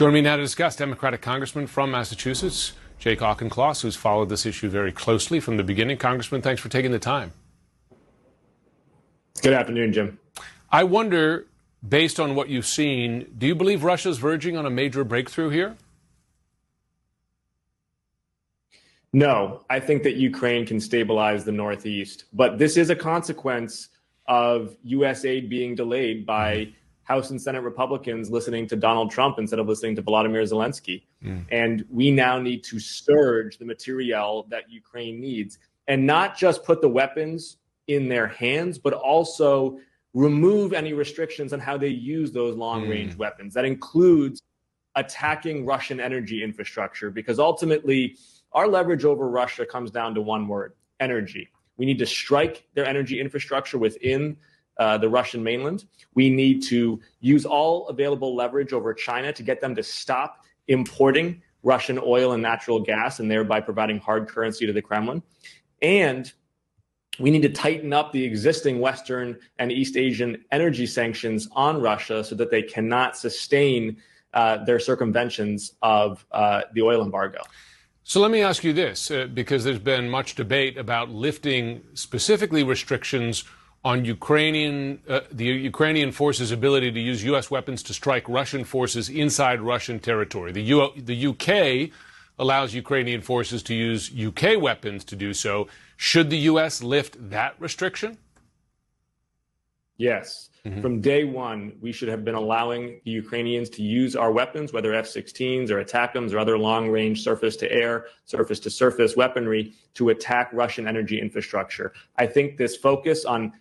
Joining me now to discuss, Democratic Congressman from Massachusetts, Jake Auchincloss, who's followed this issue very closely from the beginning. Congressman, thanks for taking the time. Good afternoon, Jim. I wonder, based on what you've seen, do you believe Russia's verging on a major breakthrough here? No, I think that Ukraine can stabilize the Northeast, but this is a consequence of U.S. aid being delayed by House and Senate Republicans listening to Donald Trump instead of listening to Volodymyr Zelensky. And we now need to surge the materiel that Ukraine needs and not just put the weapons in their hands, but also remove any restrictions on how they use those long-range weapons. That includes attacking Russian energy infrastructure, because ultimately our leverage over Russia comes down to one word: energy. We need to strike their energy infrastructure within the Russian mainland. We need to use all available leverage over China to get them to stop importing Russian oil and natural gas, and thereby providing hard currency to the Kremlin. And we need to tighten up the existing Western and East Asian energy sanctions on Russia so that they cannot sustain their circumventions of the oil embargo. So let me ask you this, because there's been much debate about lifting specifically restrictions on the Ukrainian forces' ability to use U.S. weapons to strike Russian forces inside Russian territory. The UK allows Ukrainian forces to use UK weapons to do so. Should the U.S. lift that restriction? Yes. From day one, we should have been allowing the Ukrainians to use our weapons, whether F-16s or ATACMS or other long-range surface-to-air, surface-to-surface weaponry, to attack Russian energy infrastructure. I think this focus on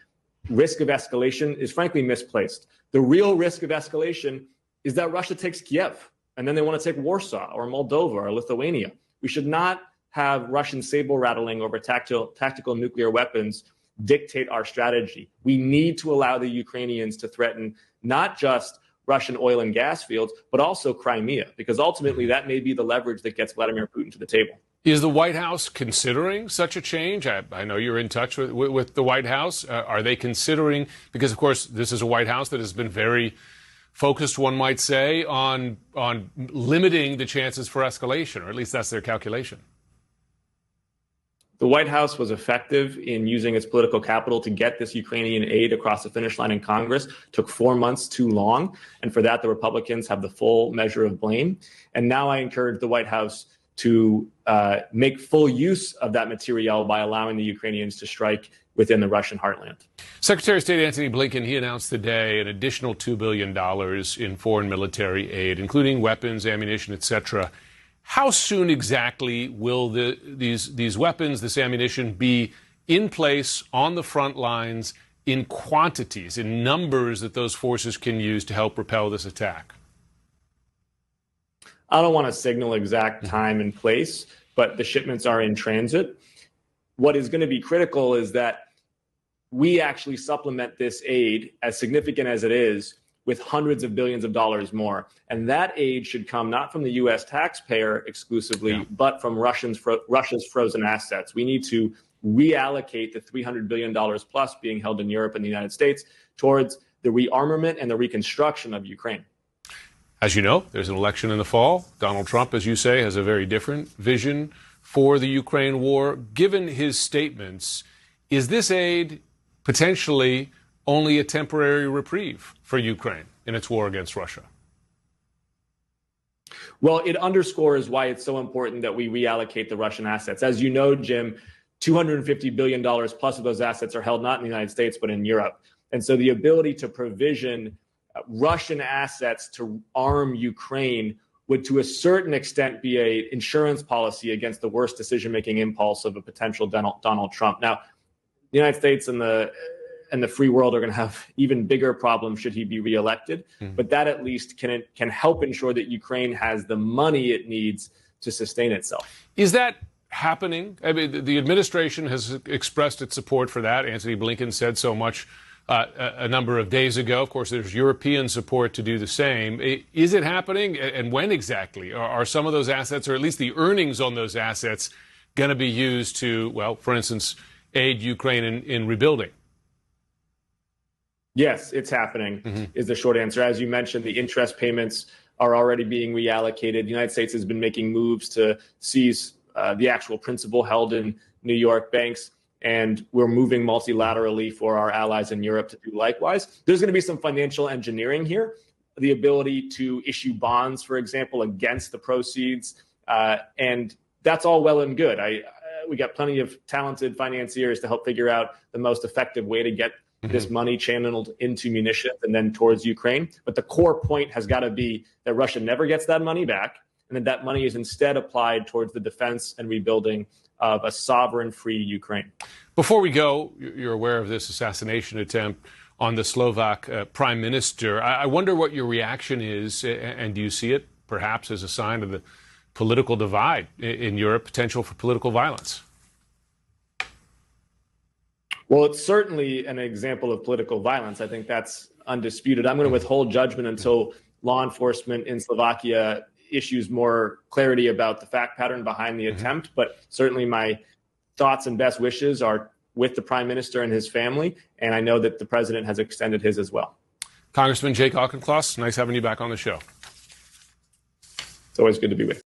risk of escalation is frankly misplaced. The real risk of escalation is that Russia takes Kiev, and then they want to take Warsaw or Moldova or Lithuania. We should not have Russian saber rattling over tactical nuclear weapons dictate our strategy. We need to allow the Ukrainians to threaten not just Russian oil and gas fields, but also Crimea, because ultimately that may be the leverage that gets Vladimir Putin to the table. Is the White House considering such a change? I know you're in touch with the White House. Are they considering, because of course this is a White House that has been very focused, one might say, on limiting the chances for escalation, or at least that's their calculation. The White House was effective in using its political capital to get this Ukrainian aid across the finish line in Congress. Took 4 months too long, and for that the Republicans have the full measure of blame. And now I encourage the White House to make full use of that materiel by allowing the Ukrainians to strike within the Russian heartland. Secretary of State Antony Blinken, he announced today an additional $2 billion in foreign military aid, including weapons, ammunition, etc. How soon exactly will these weapons, this ammunition, be in place on the front lines in quantities, in numbers that those forces can use to help repel this attack? I don't want to signal exact time and place, but the shipments are in transit. What is going to be critical is that we actually supplement this aid, as significant as it is, with hundreds of billions of dollars more. And that aid should come not from the U.S. taxpayer exclusively, but from Russia's frozen assets. We need to reallocate the $300 billion plus being held in Europe and the United States towards the rearmament and the reconstruction of Ukraine. As you know, there's an election in the fall. Donald Trump, as you say, has a very different vision for the Ukraine war. Given his statements, is this aid potentially only a temporary reprieve for Ukraine in its war against Russia? Well, it underscores why it's so important that we reallocate the Russian assets. As you know, Jim, $250 billion plus of those assets are held not in the United States, but in Europe. And so the ability to provision Russian assets to arm Ukraine would, to a certain extent, be an insurance policy against the worst decision-making impulse of a potential Donald Trump. Now, the United States and the free world are going to have even bigger problems should he be reelected. But that at least can help ensure that Ukraine has the money it needs to sustain itself. Is that happening? I mean, the administration has expressed its support for that. Antony Blinken said so much a number of days ago. Of course, there's European support to do the same. Is it happening? And when exactly? Are some of those assets, or at least the earnings on those assets, going to be used to, well, for instance, aid Ukraine in rebuilding? Yes, it's happening, is the short answer. As you mentioned, the interest payments are already being reallocated. The United States has been making moves to seize the actual principal held in New York banks, and we're moving multilaterally for our allies in Europe to do likewise. There's going to be some financial engineering here, the ability to issue bonds, for example, against the proceeds, and that's all well and good. We got plenty of talented financiers to help figure out the most effective way to get this money channeled into munitions and then towards Ukraine. But the core point has got to be that Russia never gets that money back, and that money is instead applied towards the defense and rebuilding of a sovereign, free Ukraine. Before we go, you're aware of this assassination attempt on the Slovak prime minister. I wonder what your reaction is, and do you see it perhaps as a sign of the political divide in Europe, potential for political violence? Well, it's certainly an example of political violence. I think that's undisputed. I'm going to withhold judgment until law enforcement in Slovakia issues more clarity about the fact pattern behind the attempt. But certainly my thoughts and best wishes are with the prime minister and his family. And I know that the president has extended his as well. Congressman Jake Auchincloss, nice having you back on the show. It's always good to be with you.